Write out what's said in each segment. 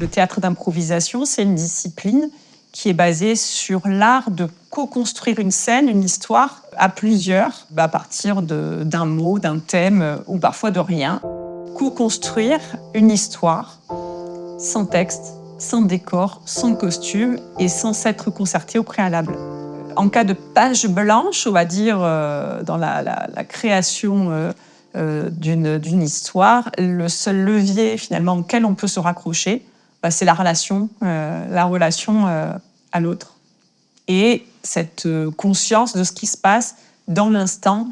Le théâtre d'improvisation, c'est une discipline qui est basée sur l'art de co-construire une scène, une histoire à plusieurs, à partir d'un mot, d'un thème ou parfois de rien. Co-construire une histoire sans texte, sans décor, sans costume et sans s'être concerté au préalable. En cas de page blanche, on va dire, dans la création d'une histoire, le seul levier finalement auquel on peut se raccrocher, c'est la relation à l'autre. Et cette conscience de ce qui se passe dans l'instant,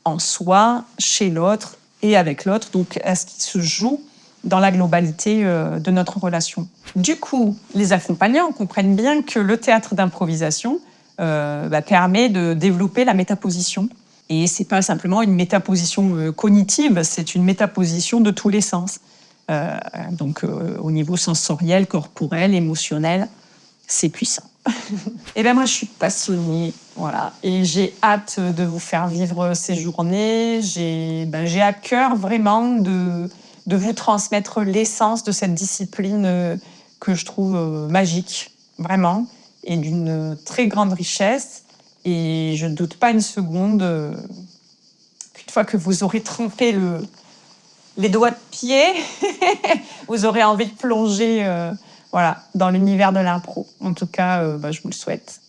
en soi, chez l'autre et avec l'autre, donc à ce qui se joue dans la globalité de notre relation. Du coup, les accompagnants comprennent bien que le théâtre d'improvisation permet de développer la métaposition. Et ce n'est pas simplement une métaposition cognitive, c'est une métaposition de tous les sens. Au niveau sensoriel, corporel, émotionnel, c'est puissant. Et moi, je suis passionnée, voilà, et j'ai hâte de vous faire vivre ces journées. J'ai à cœur vraiment de vous transmettre l'essence de cette discipline que je trouve magique, vraiment, et d'une très grande richesse. Et je ne doute pas une seconde qu'une fois que vous aurez trempé les doigts de pied, vous aurez envie de plonger dans l'univers de l'impro. En tout cas, je vous le souhaite.